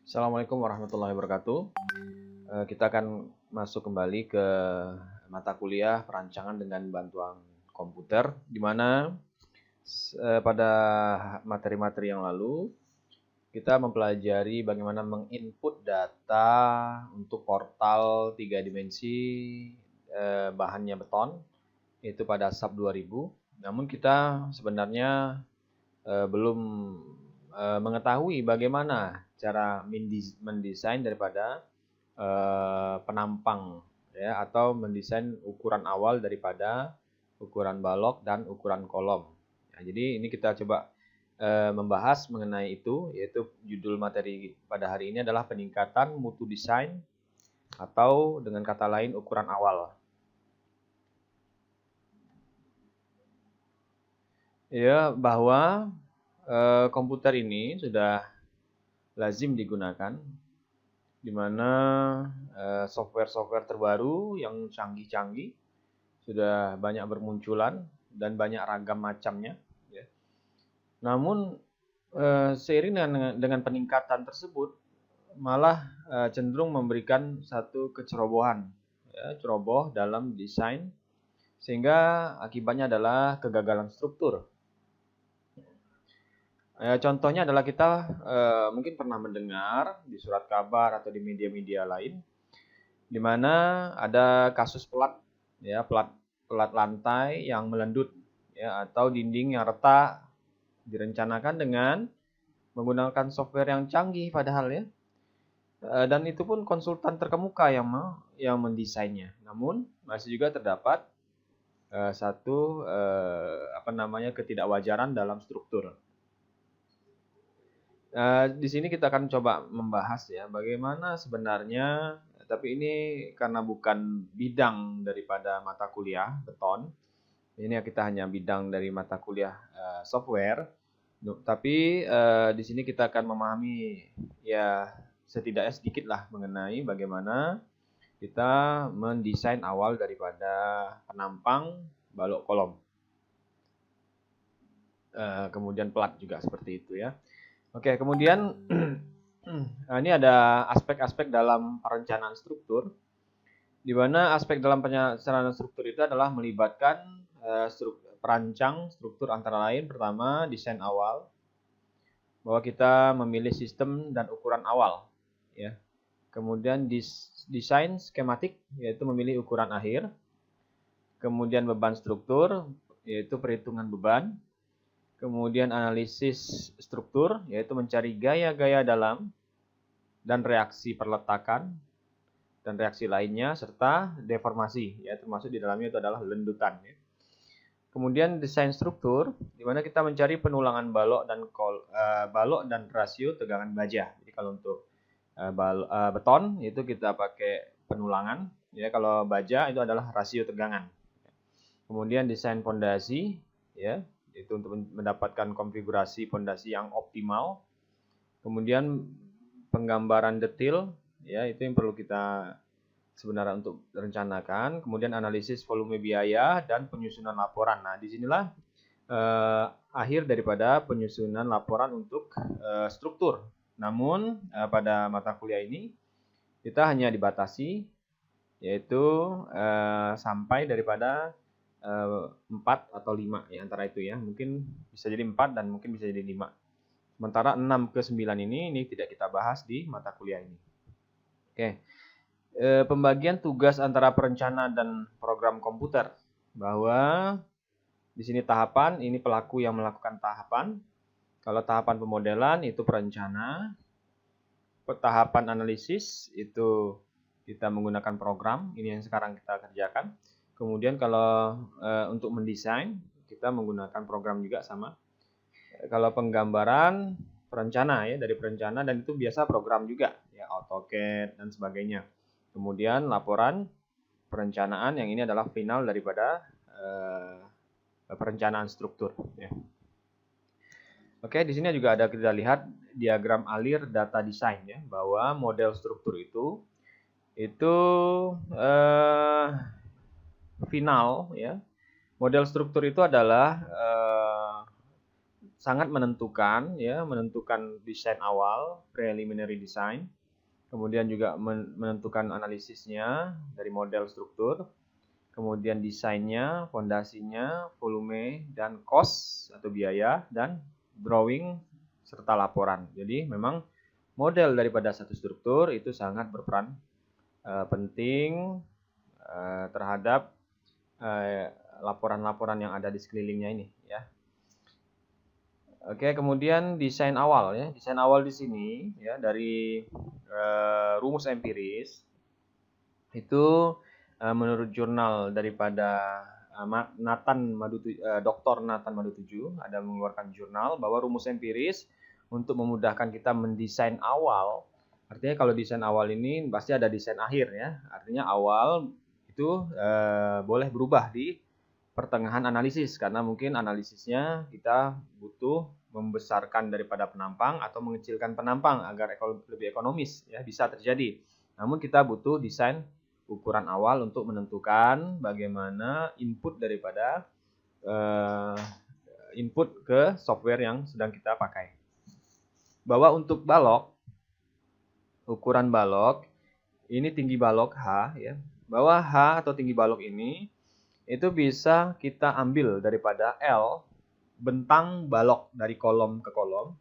Assalamualaikum warahmatullahi wabarakatuh. Kita akan masuk kembali ke mata kuliah perancangan dengan bantuan komputer, di mana pada materi-materi yang lalu kita mempelajari bagaimana menginput data untuk portal 3 dimensi bahannya beton, yaitu pada SAP 2000. Namun kita sebenarnya belum mengetahui bagaimana cara mendesain daripada penampang ya, atau mendesain ukuran awal daripada ukuran balok dan ukuran kolom. Nah, jadi ini kita coba membahas mengenai itu, yaitu judul materi pada hari ini adalah peningkatan mutu desain atau dengan kata lain ukuran awal. Ya, bahwa komputer ini sudah lazim digunakan, di mana software-software terbaru yang canggih-canggih sudah banyak bermunculan dan banyak ragam macamnya. Ya. Namun seiring dengan peningkatan tersebut, malah cenderung memberikan satu kecerobohan, ya, ceroboh dalam desain, sehingga akibatnya adalah kegagalan struktur. Contohnya adalah kita mungkin pernah mendengar di surat kabar atau di media-media lain, di mana ada kasus pelat, ya, pelat lantai yang melendut, ya, atau dinding yang retak, direncanakan dengan menggunakan software yang canggih padahal, ya. Dan itu pun konsultan terkemuka yang mendesainnya. Namun masih juga terdapat satu ketidakwajaran dalam struktur. Di sini kita akan coba membahas ya bagaimana sebenarnya, tapi ini karena bukan bidang daripada mata kuliah beton, ini kita hanya bidang dari mata kuliah software. Tapi di sini kita akan memahami ya setidaknya sedikit lah mengenai bagaimana kita mendesain awal daripada penampang balok kolom. Kemudian pelat juga seperti itu ya. Oke, kemudian ini ada aspek-aspek dalam perencanaan struktur, di mana aspek dalam perencanaan struktur itu adalah melibatkan perancang struktur antara lain pertama desain awal, bahwa kita memilih sistem dan ukuran awal, ya. Kemudian desain skematik, yaitu memilih ukuran akhir. Kemudian beban struktur, yaitu perhitungan beban. Kemudian analisis struktur, yaitu mencari gaya-gaya dalam dan reaksi perletakan dan reaksi lainnya, serta deformasi, ya, termasuk di dalamnya itu adalah lendutan. Ya. Kemudian desain struktur, di mana kita mencari penulangan balok dan rasio tegangan baja. Jadi kalau untuk beton itu kita pakai penulangan, ya, kalau baja itu adalah rasio tegangan. Kemudian desain fondasi, ya, itu untuk mendapatkan konfigurasi fondasi yang optimal. Kemudian penggambaran detail, ya, itu yang perlu kita sebenarnya untuk rencanakan. Kemudian analisis volume biaya dan penyusunan laporan. Nah, disinilah akhir daripada penyusunan laporan untuk struktur. Namun pada mata kuliah ini kita hanya dibatasi, yaitu sampai daripada 4 atau 5 ya, antara itu ya. Mungkin bisa jadi 4 dan mungkin bisa jadi 5. Sementara 6 ke 9 ini tidak kita bahas di mata kuliah ini. Oke. Pembagian tugas antara perencana dan program komputer, bahwa di sini tahapan, ini pelaku yang melakukan tahapan. Kalau tahapan pemodelan itu perencana, tahapan analisis itu kita menggunakan program, ini yang sekarang kita kerjakan. Kemudian kalau untuk mendesain kita menggunakan program juga sama. Kalau penggambaran perencana ya, dari perencana, dan itu biasa program juga ya, AutoCAD dan sebagainya. Kemudian laporan perencanaan, yang ini adalah final daripada perencanaan struktur. Ya. Oke, di sini juga ada kita lihat diagram alir data desain ya, bahwa model struktur itu final ya. Model struktur itu adalah sangat menentukan ya, menentukan desain awal, preliminary design. Kemudian juga menentukan analisisnya dari model struktur, kemudian desainnya, fondasinya, volume, dan cost atau biaya, dan drawing serta laporan. Jadi memang model daripada satu struktur itu sangat berperan penting terhadap laporan-laporan yang ada di sekelilingnya ini ya. Oke, kemudian desain awal ya. Desain awal di sini ya dari rumus empiris itu menurut jurnal daripada Dr. Nathan Madutuju ada mengeluarkan jurnal bahwa rumus empiris untuk memudahkan kita mendesain awal. Artinya kalau desain awal ini pasti ada desain akhir ya. Artinya awal itu boleh berubah di pertengahan analisis karena mungkin analisisnya kita butuh membesarkan daripada penampang atau mengecilkan penampang agar lebih ekonomis ya, bisa terjadi. Namun kita butuh desain ukuran awal untuk menentukan bagaimana input daripada input ke software yang sedang kita pakai. Bahwa untuk balok, ukuran balok ini tinggi balok H ya. Bahwa H atau tinggi balok ini itu bisa kita ambil daripada L bentang balok dari kolom ke kolom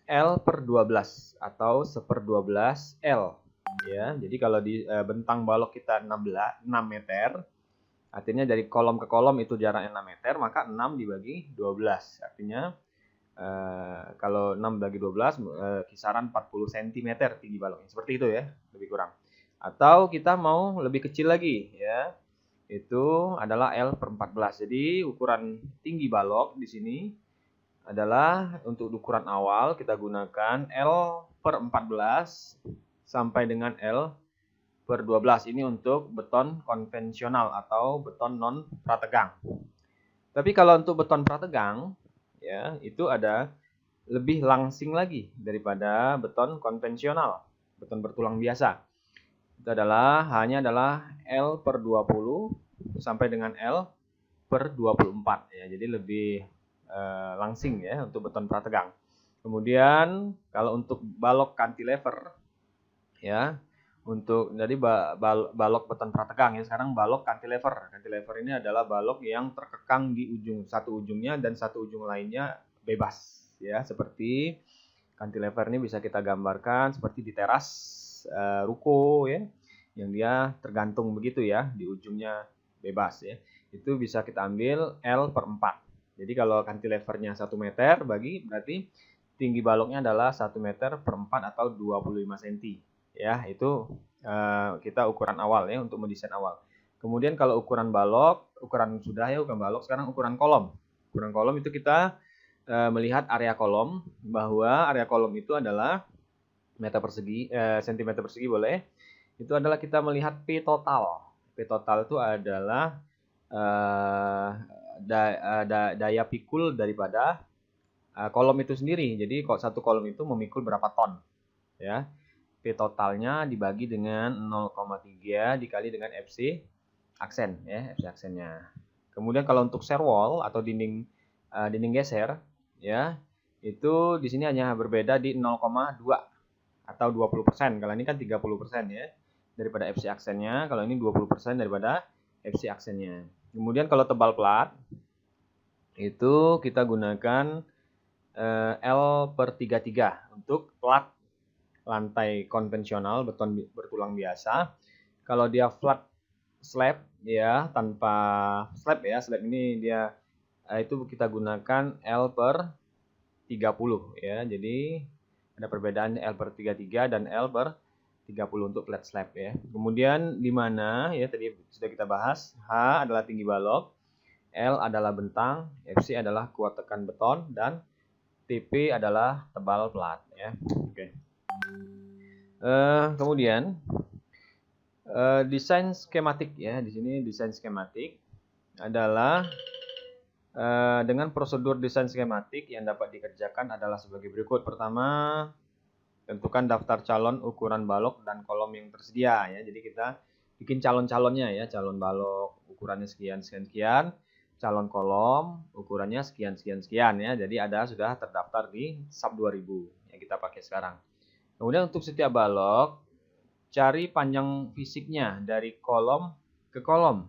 L per 12 atau 1/12 L ya. Jadi kalau di bentang balok kita 6 meter, artinya dari kolom ke kolom itu jaraknya 6 meter, maka 6 dibagi 12 artinya kalau 6 bagi 12 kisaran 40 cm tinggi baloknya, seperti itu ya, lebih kurang. Atau kita mau lebih kecil lagi ya, itu adalah L per 14. Jadi ukuran tinggi balok di sini adalah untuk ukuran awal kita gunakan L per 14 sampai dengan L per 12. Ini untuk beton konvensional atau beton non prategang. Tapi kalau untuk beton prategang ya, itu ada lebih langsing lagi daripada beton konvensional, beton bertulang biasa. Itu hanya adalah L per 20 sampai dengan L per 24 ya. Jadi lebih langsing ya untuk beton prategang. Kemudian kalau untuk balok cantilever ya, untuk jadi balok beton prategang ya, sekarang balok cantilever. Cantilever ini adalah balok yang terkekang di satu ujungnya dan satu ujung lainnya bebas ya, seperti cantilever ini bisa kita gambarkan seperti di teras ruko ya, yang dia tergantung begitu ya, di ujungnya bebas ya. Itu bisa kita ambil L per 4. Jadi kalau cantilevernya 1 meter berarti tinggi baloknya adalah 1 meter per 4 atau 25 cm ya. Itu kita ukuran awal ya, untuk mendesain awal. Kemudian kalau ukuran balok, ukuran balok, sekarang ukuran kolom. Ukuran kolom itu kita melihat area kolom, bahwa area kolom itu adalah meter persegi, sentimeter persegi boleh. Itu adalah kita melihat P total. P total itu adalah daya pikul daripada kolom itu sendiri. Jadi kalau satu kolom itu memikul berapa ton ya. P totalnya dibagi dengan 0,3 dikali dengan FC aksen ya, FC aksennya. Kemudian kalau untuk shear wall atau dinding geser ya, itu di sini hanya berbeda di 0,2 atau 20%. Kalau ini kan 30% ya daripada FC aksennya, kalau ini 20% daripada FC aksennya. Kemudian kalau tebal plat itu kita gunakan L per 33 untuk plat lantai konvensional beton bertulang biasa. Kalau dia flat slab ya, tanpa slab ya, slab ini dia itu kita gunakan L per 30 ya. Jadi ada perbedaan L per 33 dan L per 30 untuk flat slab ya. Kemudian di mana ya, tadi sudah kita bahas, H adalah tinggi balok, L adalah bentang, FC adalah kuat tekan beton, dan TP adalah tebal plat ya. Oke. Kemudian desain skematik ya. Di sini desain skematik adalah dengan prosedur desain skematik yang dapat dikerjakan adalah sebagai berikut. Pertama, tentukan daftar calon ukuran balok dan kolom yang tersedia ya. Jadi kita bikin calon-calonnya ya, calon balok ukurannya sekian sekian sekian. calon kolom ukurannya sekian sekian sekian ya. Jadi sudah terdaftar di SAP 2000 yang kita pakai sekarang. Kemudian untuk setiap balok cari panjang fisiknya dari kolom ke kolom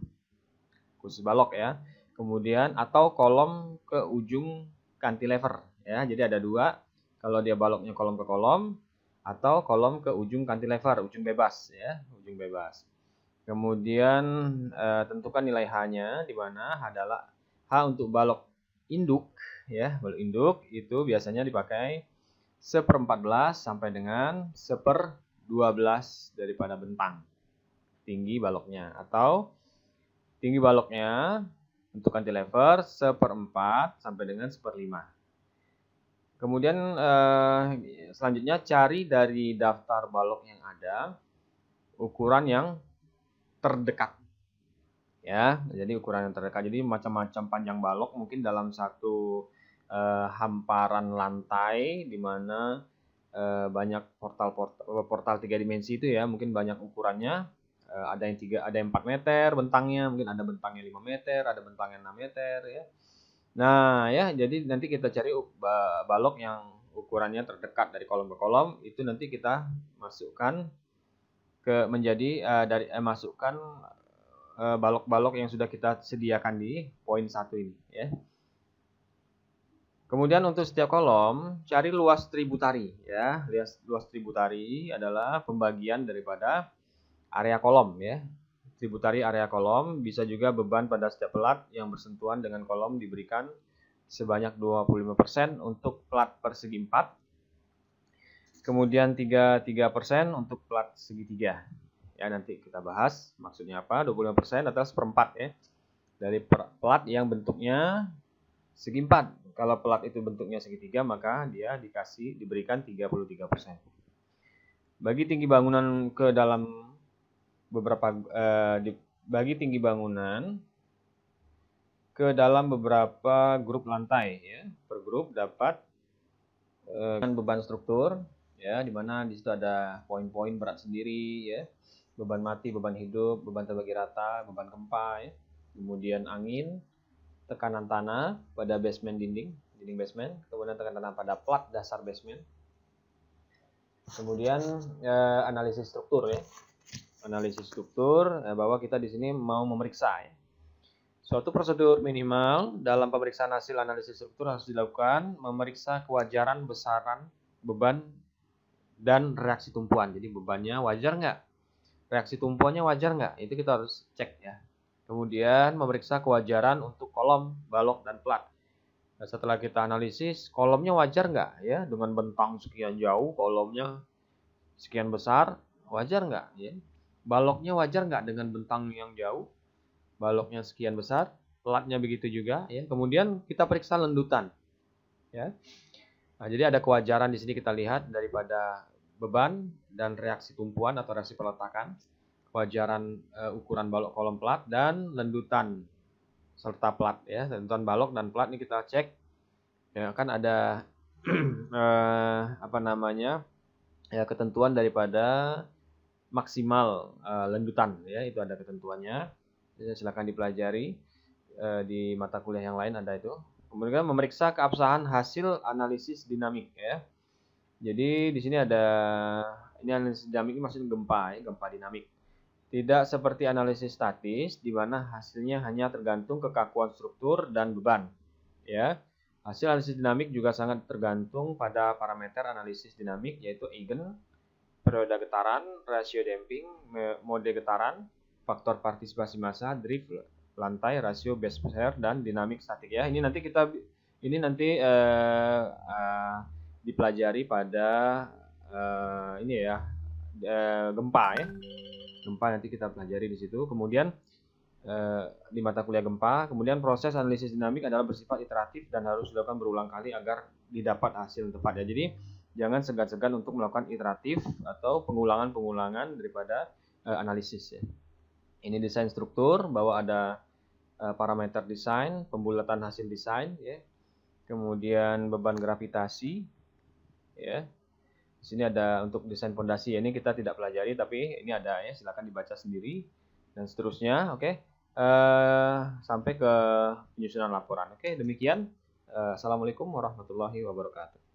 khusus balok ya. Kemudian atau kolom ke ujung cantilever ya. Jadi ada dua. Kalau dia baloknya kolom ke kolom atau kolom ke ujung cantilever, ujung bebas ya, ujung bebas. Kemudian tentukan nilai H-nya di mana adalah H untuk balok induk ya. Balok induk itu biasanya dipakai 1/14 sampai dengan 1/12 daripada bentang tinggi baloknya, atau tinggi baloknya untuk cantilever 1/4 sampai dengan 1/5. Kemudian selanjutnya cari dari daftar balok yang ada ukuran yang terdekat ya. Jadi ukuran yang terdekat, jadi macam-macam panjang balok mungkin dalam satu hamparan lantai di mana banyak portal 3 dimensi itu ya, mungkin banyak ukurannya. Ada yang 4 meter bentangnya, mungkin ada bentangnya 5 meter, ada bentangnya 6 meter ya. Nah ya, jadi nanti kita cari balok yang ukurannya terdekat dari kolom ke kolom, itu nanti kita masukkan ke menjadi masukkan balok-balok yang sudah kita sediakan di poin 1 ini ya. Kemudian untuk setiap kolom cari luas tributari ya. Luas tributari adalah pembagian daripada area kolom ya. Tributari area kolom, bisa juga beban pada setiap pelat yang bersentuhan dengan kolom diberikan sebanyak 25% untuk pelat persegi 4. Kemudian 33% untuk pelat segitiga. Ya, nanti kita bahas maksudnya apa. 25% atau 1/4 ya. Dari pelat yang bentuknya segi 4. Kalau pelat itu bentuknya segitiga, maka dia diberikan 33%. Bagi tinggi bangunan ke dalam bagi tinggi bangunan ke dalam beberapa grup lantai ya. Per grup dapat beban struktur ya, di mana di situ ada poin-poin berat sendiri ya. Beban mati, beban hidup, beban terbagi rata, beban gempa ya. Kemudian angin, tekanan tanah pada basement dinding basement, kemudian tekanan tanah pada plat dasar basement. Kemudian analisis struktur ya. Analisis struktur bahwa kita di sini mau memeriksa ya. Suatu prosedur minimal dalam pemeriksaan hasil analisis struktur harus dilakukan memeriksa kewajaran besaran beban dan reaksi tumpuan. Jadi bebannya wajar nggak? Reaksi tumpuannya wajar nggak? Itu kita harus cek ya. Kemudian memeriksa kewajaran untuk kolom, balok, dan plat. Nah, setelah kita analisis, kolomnya wajar nggak ya? Dengan bentang sekian jauh, kolomnya sekian besar, wajar nggak ya? Baloknya wajar nggak dengan bentang yang jauh, baloknya sekian besar, platnya begitu juga ya. Kemudian kita periksa lendutan ya. Nah, jadi ada kewajaran di sini kita lihat daripada beban dan reaksi tumpuan atau reaksi peletakan, kewajaran ukuran balok kolom plat dan lendutan serta plat ya. Lendutan balok dan plat ini kita cek ya, kan ada ya, ketentuan daripada maksimal lendutan ya, itu ada ketentuannya. Jadi silakan dipelajari di mata kuliah yang lain ada itu. Kemudian memeriksa keabsahan hasil analisis dinamik ya. Jadi di sini ada analisis dinamik ini maksudnya gempa ya, gempa dinamik. Tidak seperti analisis statis di mana hasilnya hanya tergantung kekakuan struktur dan beban ya. Hasil analisis dinamik juga sangat tergantung pada parameter analisis dinamik yaitu eigen, periode getaran, rasio damping, mode getaran, faktor partisipasi massa, drift lantai, rasio base shear, dan dinamik statik ya. Ini nanti dipelajari pada gempa ya. Gempa nanti kita pelajari di situ. Kemudian di mata kuliah gempa, kemudian proses analisis dinamik adalah bersifat iteratif dan harus dilakukan berulang kali agar didapat hasil yang tepat ya. Jadi jangan segan-segan untuk melakukan iteratif atau pengulangan daripada analisis ya. Ini desain struktur, bahwa ada parameter desain, pembulatan hasil desain ya. Kemudian beban gravitasi ya. Di sini ada untuk desain fondasi ya, ini kita tidak pelajari tapi ini ada ya, silakan dibaca sendiri dan seterusnya, oke. sampai ke penyusunan laporan. Oke, demikian. Assalamualaikum warahmatullahi wabarakatuh.